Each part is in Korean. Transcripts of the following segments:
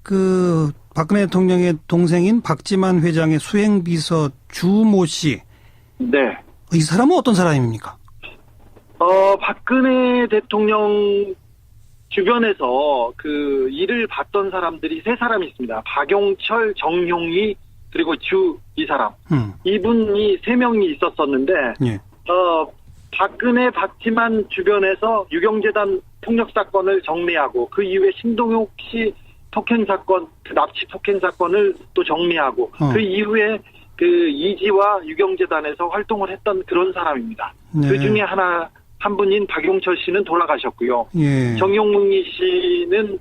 그 박근혜 대통령의 동생인 박지만 회장의 수행비서 주모 씨. 네. 이 사람은 어떤 사람입니까? 박근혜 대통령 주변에서 그 일을 봤던 사람들이 세 사람이 있습니다. 박용철, 정용희, 그리고 주 이 사람. 이분이 세 명이 있었었는데, 예. 박근혜, 박지만 주변에서 유경재단 폭력 사건을 정리하고, 그 이후에 신동욱 씨 폭행 사건, 그 납치 폭행 사건을 또 정리하고, 그 이후에 그 이지와 유경재단에서 활동을 했던 그런 사람입니다. 네. 그 중에 한 분인 박용철 씨는 돌아가셨고요. 예. 정용희 씨는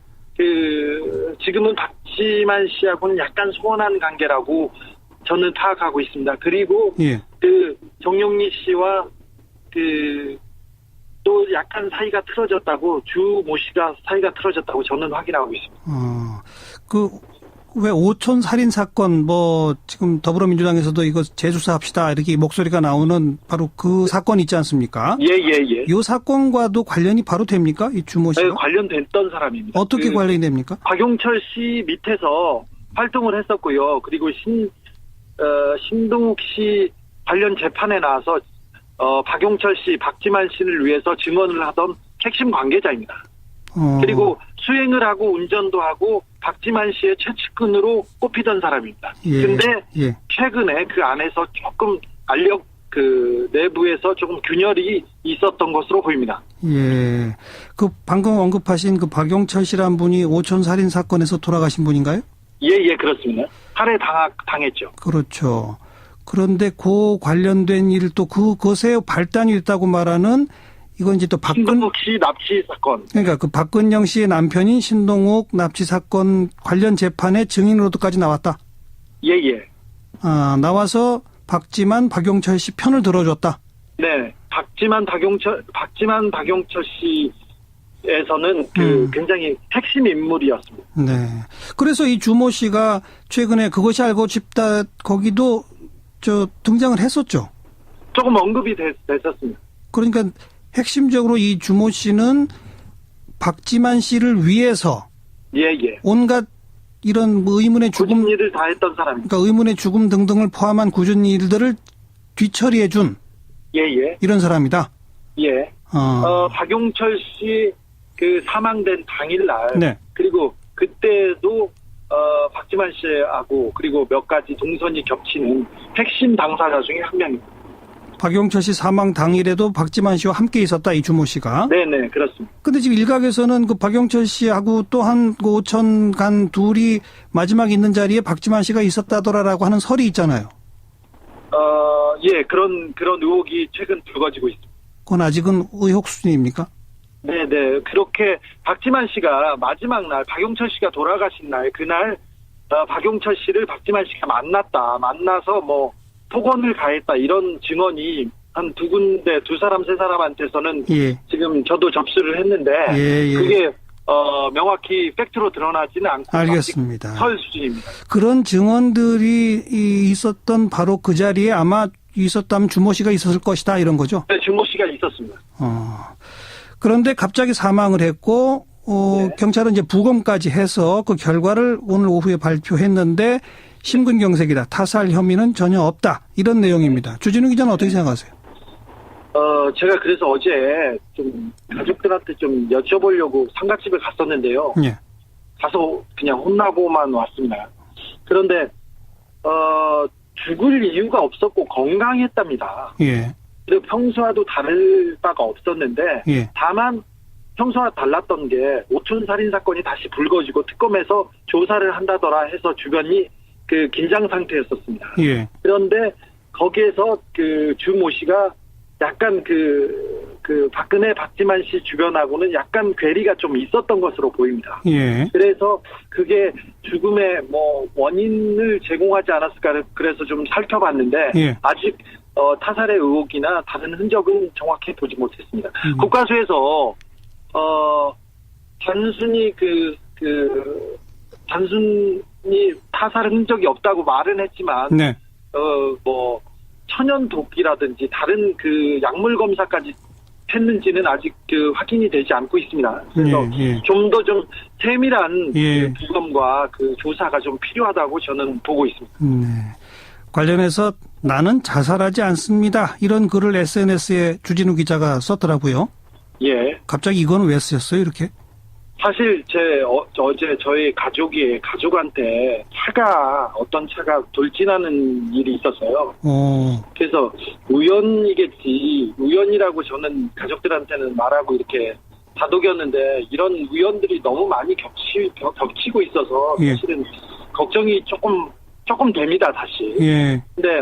지금은 박지만 씨하고는 약간 소원한 관계라고 저는 파악하고 있습니다. 그리고 예. 정용희 씨와 또 약간 사이가 틀어졌다고, 주모 씨가 사이가 틀어졌다고 저는 확인하고 있습니다. 왜 오촌 살인 사건, 지금 더불어민주당에서도 이거 재수사합시다, 이렇게 목소리가 나오는 바로 그 사건 있지 않습니까? 예. 이 사건과도 관련이 바로 됩니까? 이 주모 씨가? 네, 관련됐던 사람입니다. 어떻게 관련이 됩니까? 박용철 씨 밑에서 활동을 했었고요. 그리고 신동욱 씨 관련 재판에 나와서 박용철 씨, 박지만 씨를 위해서 증언을 하던 핵심 관계자입니다. 그리고 수행을 하고 운전도 하고 박지만 씨의 최측근으로 꼽히던 사람입니다. 근데 최근에 그 안에서 조금 내부에서 조금 균열이 있었던 것으로 보입니다. 예. 그 방금 언급하신 그 박용철 씨란 분이 오촌 살인 사건에서 돌아가신 분인가요? 예, 그렇습니다. 살해 당했죠. 그렇죠. 그런데 그 관련된 일 또 그것에 발단이 있다고 말하는 이건 이제 또 신동욱 씨 납치 사건. 그러니까 그 박근영 씨의 남편인 신동욱 납치 사건 관련 재판의 증인으로도까지 나왔다. 예. 나와서 박지만, 박용철 씨 편을 들어줬다. 네. 박지만, 박용철 씨에서는 굉장히 핵심 인물이었습니다. 네. 그래서 이 주모 씨가 최근에 그것이 알고 싶다 거기도 등장을 했었죠. 조금 언급이 됐었습니다. 그러니까 핵심적으로 이 주모 씨는 박지만 씨를 위해서 온갖 이런 의문의 죽음, 굳은 일을 다 했던 사람입니다. 그러니까 의문의 죽음 등등을 포함한 굳은 일들을 뒤처리해 준 이런 사람이다. 예. 박용철 씨 사망된 당일날, 네. 그리고 그때도 박지만 씨하고 그리고 몇 가지 동선이 겹치는 핵심 당사자 중에 한 명입니다. 박용철 씨 사망 당일에도 박지만 씨와 함께 있었다, 이 주모 씨가. 네네, 그렇습니다. 근데 지금 일각에서는 그 박용철 씨하고 또한 그 오천 간 둘이 마지막 있는 자리에 박지만 씨가 있었다더라라고 하는 설이 있잖아요. 예, 그런 의혹이 최근 불거지고 있습니다. 그건 아직은 의혹 수준입니까? 네네, 그렇게 박지만 씨가 마지막 날, 박용철 씨가 돌아가신 날, 그날 박용철 씨를 박지만 씨가 만나서 폭언을 가했다, 이런 증언이 한 두 사람, 세 사람한테서는 지금 저도 접수를 했는데, 그게 명확히 팩트로 드러나지는 않고 알겠습니다. 설 수준입니다. 그런 증언들이 있었던 바로 그 자리에 아마 있었다면 주모 씨가 있었을 것이다, 이런 거죠? 네, 주모 씨가 있었습니다. 그런데 갑자기 사망을 했고, 경찰은 이제 부검까지 해서 그 결과를 오늘 오후에 발표했는데, 심근경색이다, 타살 혐의는 전혀 없다, 이런 내용입니다. 주진우 기자는 어떻게 생각하세요? 제가 그래서 어제 좀 가족들한테 좀 여쭤보려고 상가집에 갔었는데요. 예. 가서 그냥 혼나고만 왔습니다. 그런데 죽을 이유가 없었고 건강했답니다. 예. 그리고 평소와도 다를 바가 없었는데, 다만 평소와 달랐던 게 오촌 살인 사건이 다시 불거지고 특검에서 조사를 한다더라 해서 주변이 긴장 상태였었습니다. 그런데 거기에서 주모 씨가 약간 박근혜, 박지만 씨 주변하고는 약간 괴리가 좀 있었던 것으로 보입니다. 그래서 그게 죽음의 원인을 제공하지 않았을까, 그래서 좀 살펴봤는데, 아직 타살의 의혹이나 다른 흔적은 정확히 보지 못했습니다. 국과수에서 단순히 타살 흔적이 없다고 말은 했지만, 천연 독이라든지 다른 약물 검사까지 했는지는 아직 확인이 되지 않고 있습니다. 그래서 좀 더 좀 세밀한 그 부검과 그 조사가 좀 필요하다고 저는 보고 있습니다. 관련해서 나는 자살하지 않습니다. 이런 글을 SNS에 주진우 기자가 썼더라고요. 예. 갑자기 이건 왜 쓰셨어요, 이렇게? 사실 어제 저희 가족한테 어떤 차가 돌진하는 일이 있었어요. 그래서 우연이라고 저는 가족들한테는 말하고 이렇게 다독였는데 이런 우연들이 너무 많이 겹치고 있어서 사실은 걱정이 조금 됩니다, 다시. 예. 근데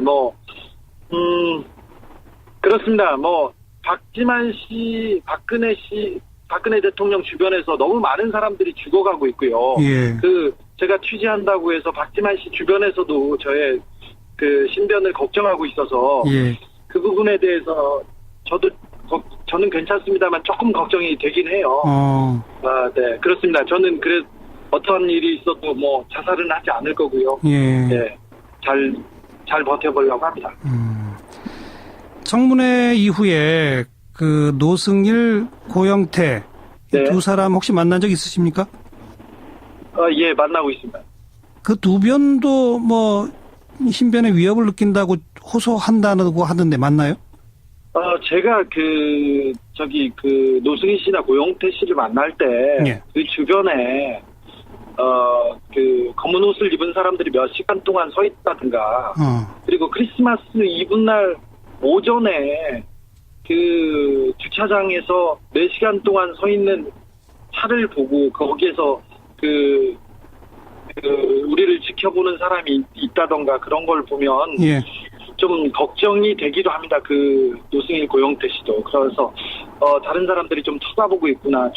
그렇습니다. 박근혜 대통령 주변에서 너무 많은 사람들이 죽어가고 있고요. 예. 제가 취재한다고 해서 박지만 씨 주변에서도 저의 그 신변을 걱정하고 있어서 그 부분에 대해서 저는 괜찮습니다만 조금 걱정이 되긴 해요. 네, 그렇습니다. 저는 어떤 일이 있어도 자살은 하지 않을 거고요. 네, 잘 버텨보려고 합니다. 청문회 이후에 그 노승일, 고영태 네. 두 사람 혹시 만난 적 있으십니까? 예, 만나고 있습니다. 그 두 변도 신변의 위협을 느낀다고 호소한다고 하던데 맞나요? 제가 노승일 씨나 고영태 씨를 만날 때 그 주변에 검은 옷을 입은 사람들이 몇 시간 동안 서 있다든가 그리고 크리스마스 이브날 오전에 그 주차장에서 4시간 동안 서 있는 차를 보고 거기에서 우리를 지켜보는 사람이 있다던가 그런 걸 보면 좀 걱정이 되기도 합니다. 그 노승일 고영태 씨도. 그래서 다른 사람들이 좀 쳐다보고 있구나.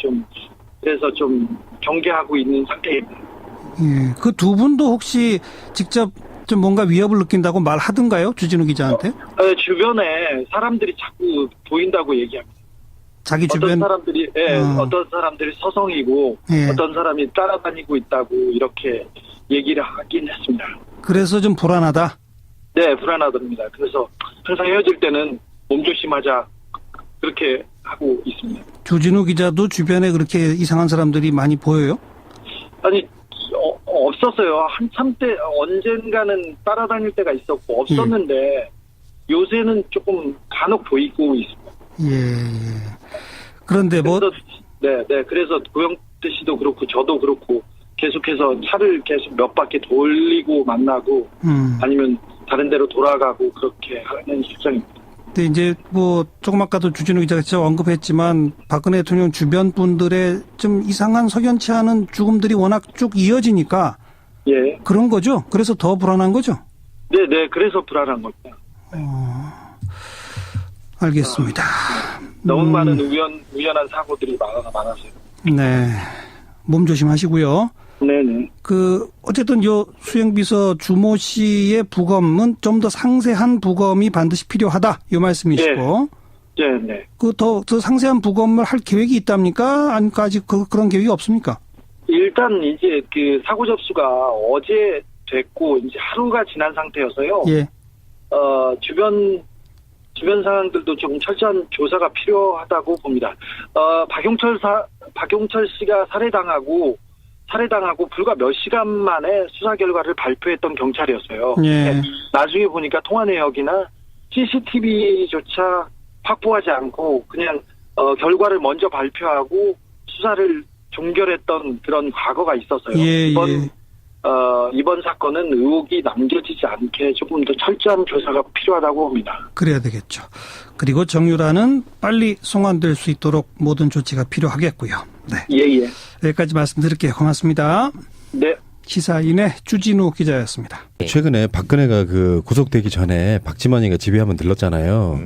그래서 좀 경계하고 있는 상태입니다. 예. 그 두 분도 혹시 직접 좀 뭔가 위협을 느낀다고 말하던가요? 주진우 기자한테? 주변에 사람들이 자꾸 보인다고 얘기합니다. 자기 주변? 어떤 사람들이 서성이고 어떤 사람이 따라다니고 있다고 이렇게 얘기를 하긴 했습니다. 그래서 좀 불안하다? 네, 불안하답니다. 그래서 항상 헤어질 때는 몸조심하자 그렇게 하고 있습니다. 주진우 기자도 주변에 그렇게 이상한 사람들이 많이 보여요? 아니, 없었어요. 한참 때 언젠가는 따라다닐 때가 있었고 없었는데 요새는 조금 간혹 보이고 있습니다. 그런데 그래서 고영태 씨도 그렇고 저도 그렇고 계속해서 차를 계속 몇 바퀴 돌리고 만나고 아니면 다른 데로 돌아가고 그렇게 하는 실정입니다. 근데 이제 조금 아까도 주진우 기자가 진짜 언급했지만 박근혜 대통령 주변 분들의 좀 이상한 석연치 않은 죽음들이 워낙 쭉 이어지니까 그런 거죠? 그래서 더 불안한 거죠? 네, 그래서 불안한 겁니다. 알겠습니다. 너무 많은 우연한 사고들이 많아서요. 네. 몸 조심하시고요. 네네. 어쨌든 수행비서 주모 씨의 부검은 좀 더 상세한 부검이 반드시 필요하다. 이 말씀이시고. 네. 더 상세한 부검을 할 계획이 있답니까? 아니면 아직 그런 계획이 없습니까? 일단 이제 사고 접수가 어제 됐고, 이제 하루가 지난 상태여서요. 주변 상황들도 좀 철저한 조사가 필요하다고 봅니다. 박용철 씨가 살해당하고 불과 몇 시간 만에 수사 결과를 발표했던 경찰이었어요. 나중에 보니까 통화 내역이나 CCTV조차 확보하지 않고 그냥 결과를 먼저 발표하고 수사를 종결했던 그런 과거가 있었어요. 이번 사건은 의혹이 남겨지지 않게 조금 더 철저한 조사가 필요하다고 봅니다. 그래야 되겠죠. 그리고 정유라는 빨리 송환될 수 있도록 모든 조치가 필요하겠고요. 네. 여기까지 말씀드릴게요. 고맙습니다. 네. 시사인의 주진우 기자였습니다. 최근에 박근혜가 구속되기 전에 박지만이가 집에 한번 들렀잖아요.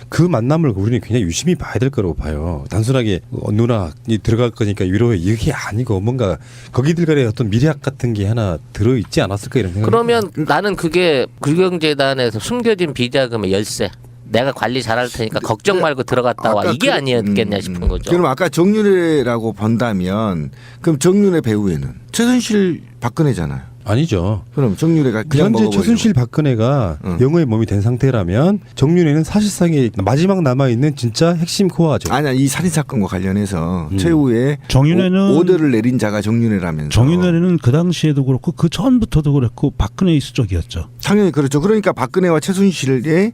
그 만남을 우리는 굉장히 유심히 봐야 될 거라고 봐요. 단순하게 누나 들어갈 거니까 위로해 이게 아니고 뭔가 거기들간의 어떤 미래학 같은 게 하나 들어있지 않았을까 이런 생각이. 그러면 나는 그게 불경재단에서 숨겨진 비자금의 열쇠. 내가 관리 잘할 테니까 걱정 말고 들어갔다 와. 이게 아니었겠냐 싶은 거죠. 그럼 아까 정윤회라고 본다면 그럼 정윤회 배우에는 최순실 박근혜잖아요. 아니죠. 그럼 정윤회가 그냥 현재 먹어버리고. 최순실 박근혜가 영어의 몸이 된 상태라면 정윤회는 사실상의 마지막 남아있는 진짜 핵심 코어죠. 아니야, 이 살인 사건과 관련해서 최후에 정윤회는 오더를 내린 자가 정윤회라면서. 정윤회는 그 당시에도 그렇고 그 전부터도 그랬고 박근혜의 수적이었죠. 당연히 그렇죠. 그러니까 박근혜와 최순실이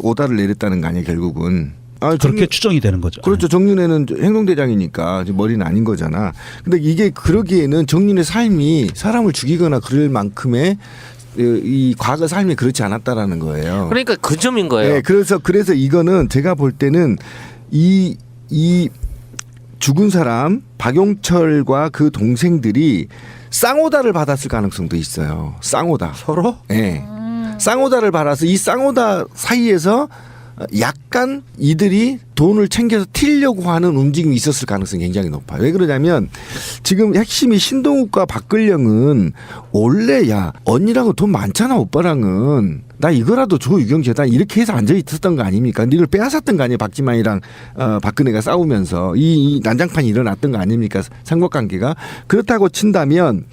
오다를 내렸다는 거 아니에요, 결국은. 그렇게 추정이 되는 거죠. 그렇죠. 정윤회는 행동대장이니까 머리는 아닌 거잖아. 근데 이게 그러기에는 정윤회 삶이 사람을 죽이거나 그럴 만큼의 이 과거 삶이 그렇지 않았다라는 거예요. 그러니까 그 점인 거예요. 네, 그래서 이거는 제가 볼 때는 이 죽은 사람 박용철과 그 동생들이 쌍오다를 받았을 가능성도 있어요. 쌍오다. 서로? 네. 쌍오다를 받아서 이 쌍오다 사이에서 약간 이들이 돈을 챙겨서 튀려고 하는 움직임이 있었을 가능성이 굉장히 높아요. 왜 그러냐면 지금 핵심이 신동욱과 박근령은 원래 야 언니랑은 돈 많잖아 오빠랑은 나 이거라도 줘 유경재단 이렇게 해서 앉아 있었던 거 아닙니까? 니를 빼앗았던 거 아니에요? 박지만이랑 박근혜가 싸우면서 이 난장판이 일어났던 거 아닙니까? 삼각관계가 그렇다고 친다면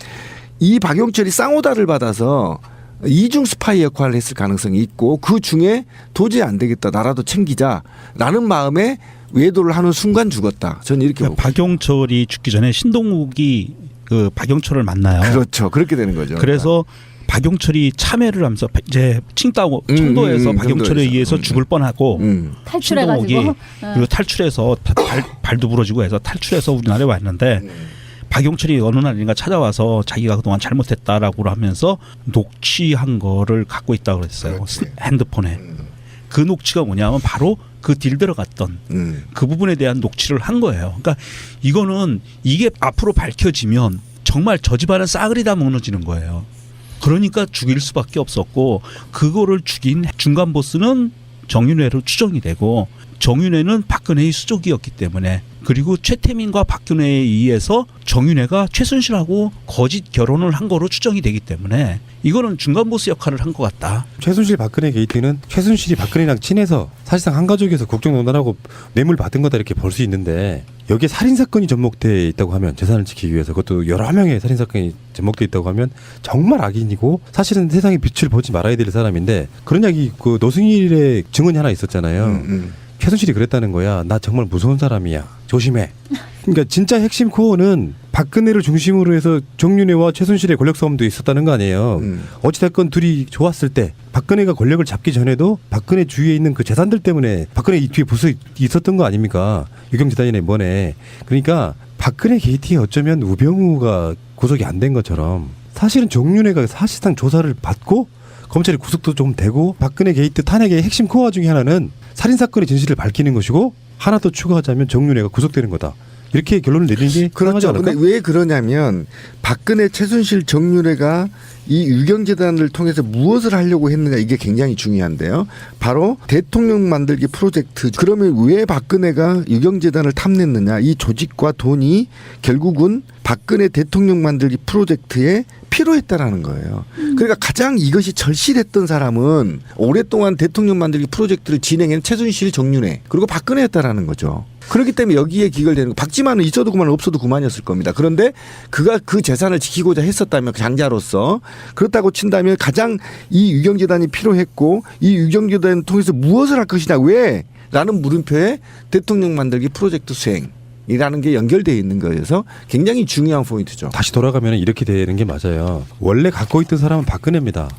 이 박용철이 쌍오다를 받아서 이중 스파이 역할을 했을 가능성이 있고 그 중에 도저히 안 되겠다 나라도 챙기자라는 마음에 외도를 하는 순간 죽었다. 저는 이렇게 그러니까 박용철이 죽기 전에 신동욱이 그 박용철을 만나요. 그렇죠. 그렇게 되는 거죠. 그래서 박용철이 참회를 하면서 이제 칭따오 청도에서 박용철에 청도에서. 의해서 죽을 뻔하고 탈출해가지고 신동욱이 그리고 탈출해서 발도 부러지고 해서 탈출해서 우리나라에 왔는데 박용철이 어느 날인가 찾아와서 자기가 그동안 잘못했다라고 하면서 녹취한 거를 갖고 있다고 그랬어요. 핸드폰에. 그 녹취가 뭐냐면 바로 그 딜 들어갔던 그 부분에 대한 녹취를 한 거예요. 그러니까 이거는 이게 앞으로 밝혀지면 정말 저 집안은 싸그리 다 무너지는 거예요. 그러니까 죽일 수밖에 없었고 그거를 죽인 중간 보스는 정윤회로 추정이 되고 정윤회는 박근혜의 수족이었기 때문에 그리고 최태민과 박근혜에 의해서 정윤회가 최순실하고 거짓 결혼을 한 거로 추정이 되기 때문에 이거는 중간 보스 역할을 한 것 같다. 최순실 박근혜 게이트는 최순실이 박근혜랑 친해서 사실상 한 가족에서 국정농단하고 뇌물 받은 거다 이렇게 볼 수 있는데 여기에 살인사건이 접목돼 있다고 하면 재산을 지키기 위해서 그것도 여러 명의 살인사건이 접목돼 있다고 하면 정말 악인이고 사실은 세상에 빛을 보지 말아야 될 사람인데 그런 이야기 그 노승일의 증언이 하나 있었잖아요. 최순실이 그랬다는 거야. 나 정말 무서운 사람이야. 조심해. 그러니까 진짜 핵심 코어는 박근혜를 중심으로 해서 정윤회와 최순실의 권력 싸움도 있었다는 거 아니에요. 어찌됐건 둘이 좋았을 때 박근혜가 권력을 잡기 전에도 박근혜 주위에 있는 그 재산들 때문에 박근혜 이 뒤에 벌써 있었던 거 아닙니까? 유경재단이네 뭐네. 그러니까 박근혜 게이트에 어쩌면 우병우가 구속이 안 된 것처럼 사실은 정윤회가 사실상 조사를 받고 검찰이 구속도 좀 되고 박근혜 게이트 탄핵의 핵심 코어 중에 하나는 살인사건의 진실을 밝히는 것이고 하나 더 추가하자면 정윤회가 구속되는 거다. 이렇게 결론을 내리는 게 그렇죠. 않을까? 근데 왜 그러냐면 박근혜, 최순실, 정윤회가 이 유경재단을 통해서 무엇을 하려고 했느냐 이게 굉장히 중요한데요. 바로 대통령 만들기 프로젝트. 그러면 왜 박근혜가 유경재단을 탐냈느냐. 이 조직과 돈이 결국은 박근혜 대통령 만들기 프로젝트에 필요했다라는 거예요. 그러니까 가장 이것이 절실했던 사람은 오랫동안 대통령 만들기 프로젝트를 진행한 최순실, 정윤회 그리고 박근혜였다라는 거죠. 그렇기 때문에 여기에 기결되는 거. 박지만은 있어도 그만 없어도 그만이었을 겁니다. 그런데 그가 그 재산을 지키고자 했었다면 장자로서 그렇다고 친다면 가장 이 유경재단이 필요했고 이 유경재단을 통해서 무엇을 할 것이냐 왜? 라는 물음표에 대통령 만들기 프로젝트 수행이라는 게 연결되어 있는 거여서 굉장히 중요한 포인트죠. 다시 돌아가면 이렇게 되는 게 맞아요. 원래 갖고 있던 사람은 박근혜입니다.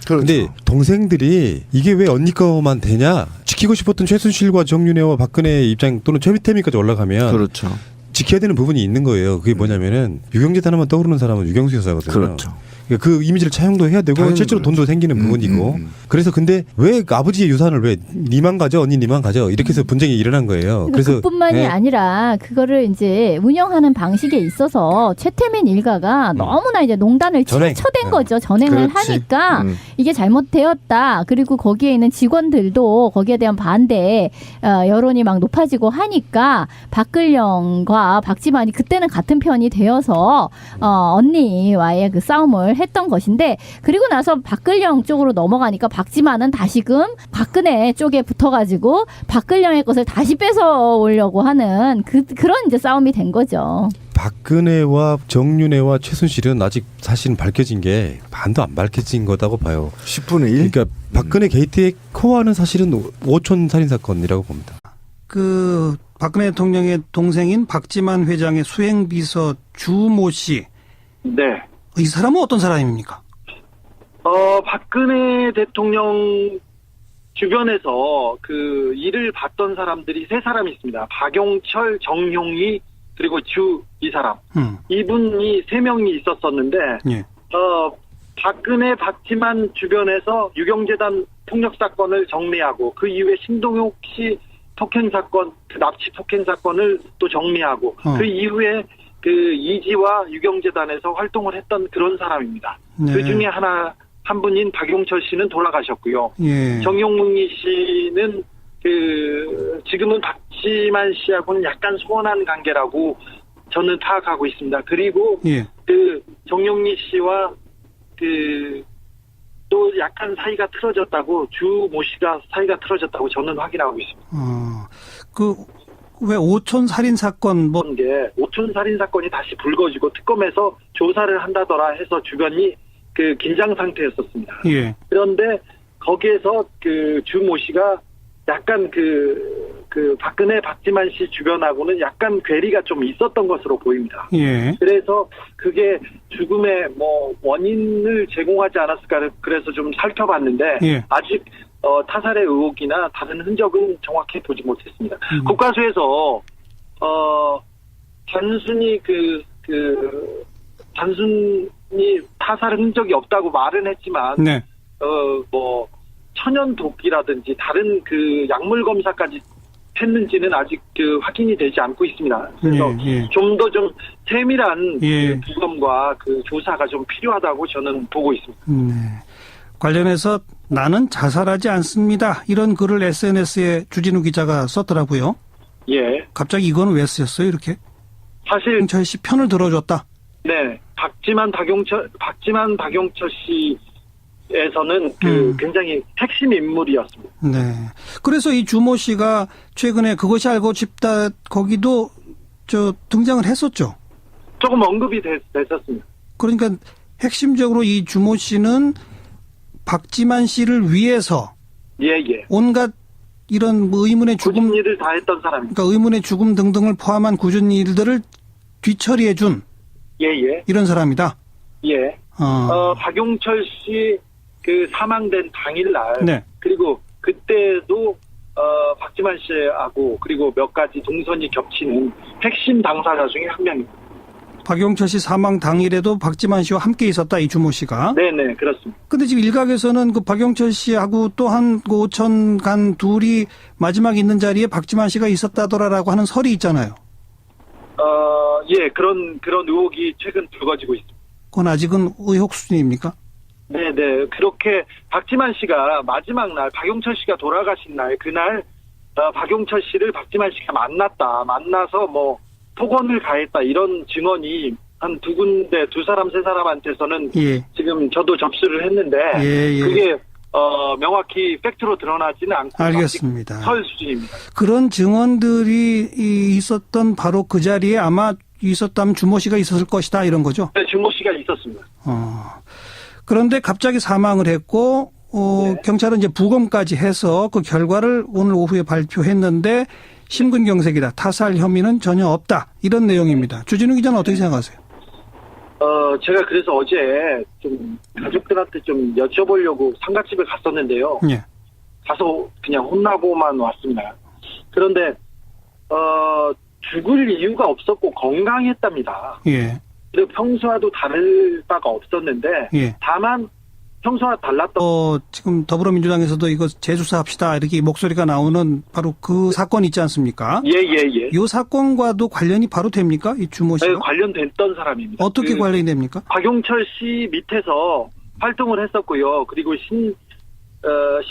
그렇죠. 근데 동생들이 이게 왜 언니 거만 되냐? 지키고 싶었던 최순실과 정윤회와 박근혜의 입장 또는 최태민까지 올라가면 그렇죠. 지켜야 되는 부분이 있는 거예요. 그게 뭐냐면은 유경재단 하면 떠오르는 사람은 유경수 여사거든요. 그렇죠. 그러니까 그 이미지를 차용도 해야 되고 당연히 실제로 그렇죠. 돈도 생기는 부분이고 그래서 근데 왜 아버지의 유산을 왜 니만 가져 언니 니만 가져 이렇게 해서 분쟁이 일어난 거예요. 그래서 그뿐만이 네. 아니라 그거를 이제 운영하는 방식에 있어서 최태민 일가가 너무나 이제 농단을 전행. 쳐댄 네. 거죠. 전행을 그렇지. 하니까 이게 잘못되었다. 그리고 거기에 있는 직원들도 거기에 대한 반대 여론이 막 높아지고 하니까 박근령과 박지만이 그때는 같은 편이 되어서 언니와의 그 싸움을 했던 것인데 그리고 나서 박근령 쪽으로 넘어가니까 박지만은 다시금 박근혜 쪽에 붙어가지고 박근령의 것을 다시 뺏어오려고 하는 그런 이제 싸움이 된 거죠. 박근혜와 정윤회와 최순실은 아직 사실은 밝혀진 게 반도 안 밝혀진 거다고 봐요. 10분의 1? 그러니까 박근혜 게이트의 코어는 사실은 오촌 살인 사건이라고 봅니다. 그 박근혜 대통령의 동생인 박지만 회장의 수행비서 주모 씨. 네. 이 사람은 어떤 사람입니까? 박근혜 대통령 주변에서 그 일을 봤던 사람들이 세 사람이 있습니다. 박용철, 정용희, 그리고 이 사람. 이분이 세 명이 있었었는데, 예. 박근혜, 박지만 주변에서 유경재단 폭력 사건을 정리하고, 그 이후에 신동욱 씨 폭행 사건, 그 납치 폭행 사건을 또 정리하고, 그 이후에 그 이지와 유경재단에서 활동을 했던 그런 사람입니다. 네. 그 중에 한 분인 박용철 씨는 돌아가셨고요. 예. 정용희 씨는 지금은 박지만 씨하고는 약간 소원한 관계라고 저는 파악하고 있습니다. 그리고 예. 그 정용희 씨와 또 약간 사이가 틀어졌다고, 주모 씨가 사이가 틀어졌다고 저는 확인하고 있습니다. 왜 오촌 살인 사건 게 오촌 살인 사건이 다시 불거지고 특검에서 조사를 한다더라 해서 주변이 긴장 상태였었습니다. 예. 그런데 거기에서 주모 씨가 약간 박근혜, 박지만 씨 주변하고는 약간 괴리가 좀 있었던 것으로 보입니다. 예. 그래서 그게 죽음의 원인을 제공하지 않았을까, 그래서 좀 살펴봤는데, 예. 아직 타살의 의혹이나 다른 흔적은 정확히 보지 못했습니다. 국가수에서 단순히 단순히 타살 흔적이 없다고 말은 했지만, 네. 천연 독이라든지 다른 약물 검사까지 했는지는 아직 확인이 되지 않고 있습니다. 그래서 좀 더 좀 세밀한 부검과 조사가 좀 필요하다고 저는 보고 있습니다. 네. 관련해서 나는 자살하지 않습니다. 이런 글을 SNS에 주진우 기자가 썼더라고요. 예. 갑자기 이건 왜 쓰였어요, 이렇게? 사실 박용철 씨 편을 들어줬다. 네. 박지만 박용철 씨에서는 굉장히 핵심 인물이었습니다. 네. 그래서 이 주모 씨가 최근에 그것이 알고 싶다 거기도 등장을 했었죠. 조금 언급이 됐었습니다. 그러니까 핵심적으로 이 주모 씨는 박지만 씨를 위해서 온갖 이런 의문의 죽음, 굳은 일을 다 했던 사람입니다. 그러니까 의문의 죽음 등등을 포함한 굳은 일들을 뒤처리해준 이런 사람이다. 예. 박용철 씨 사망된 당일날, 네. 그리고 그때도 박지만 씨하고 그리고 몇 가지 동선이 겹치는 핵심 당사자 중에 한 명입니다. 박용철 씨 사망 당일에도 박지만 씨와 함께 있었다, 이 주모 씨가. 네네, 그렇습니다. 근데 지금 일각에서는 박용철 씨하고 또 한 오천 간 둘이 마지막 있는 자리에 박지만 씨가 있었다더라라고 하는 설이 있잖아요. 예, 그런 의혹이 최근 불거지고 있습니다. 그건 아직은 의혹 수준입니까? 네네, 그렇게 박지만 씨가 마지막 날, 박용철 씨가 돌아가신 날, 그날 박용철 씨를 박지만 씨가 만나서 폭언을 가했다, 이런 증언이 한 두 군데, 두 사람, 세 사람한테서는 지금 저도 접수를 했는데, 그게 명확히 팩트로 드러나지는 않고 알겠습니다. 설 수준입니다. 그런 증언들이 있었던 바로 그 자리에 아마 있었다면 주모 씨가 있었을 것이다, 이런 거죠? 네, 주모 씨가 있었습니다. 그런데 갑자기 사망을 했고, 경찰은 이제 부검까지 해서 그 결과를 오늘 오후에 발표했는데, 심근경색이다, 타살 혐의는 전혀 없다, 이런 내용입니다. 주진우 기자는 어떻게 생각하세요? 제가 그래서 어제 좀 가족들한테 좀 여쭤보려고 상가집에 갔었는데요. 예. 가서 그냥 혼나고만 왔습니다. 그런데 죽을 이유가 없었고 건강했답니다. 예. 그리고 평소와도 다를 바가 없었는데, 다만 평소와 달랐던. 지금 더불어민주당에서도 이거 재수사합시다, 이렇게 목소리가 나오는 바로 그 사건 있지 않습니까? 예. 이 사건과도 관련이 바로 됩니까? 이 주모 씨가? 네, 관련됐던 사람입니다. 어떻게 관련이 됩니까? 박용철 씨 밑에서 활동을 했었고요. 그리고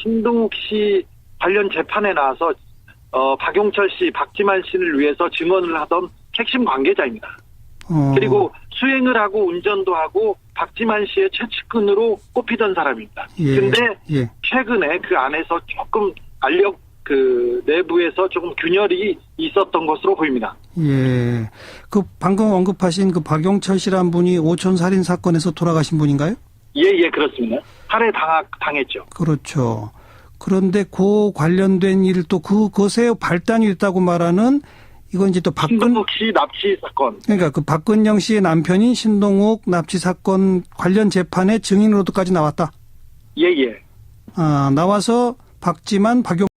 신동욱 씨 관련 재판에 나와서 박용철 씨, 박지만 씨를 위해서 증언을 하던 핵심 관계자입니다. 그리고 수행을 하고 운전도 하고 박지만 씨의 최측근으로 꼽히던 사람입니다. 근데 최근에 그 안에서 조금 그 내부에서 조금 균열이 있었던 것으로 보입니다. 예. 그 방금 언급하신 그 박용철 씨란 분이 오촌 살인 사건에서 돌아가신 분인가요? 예, 그렇습니다. 살해 당했죠. 그렇죠. 그런데 그 관련된 일도 그것에 발단이 있다고 말하는 이건 이제 또 신동욱 씨 납치 사건. 그러니까 그 박근영 씨의 남편인 신동욱 납치 사건 관련 재판의 증인으로도까지 나왔다. 예. 나와서 박지만 박용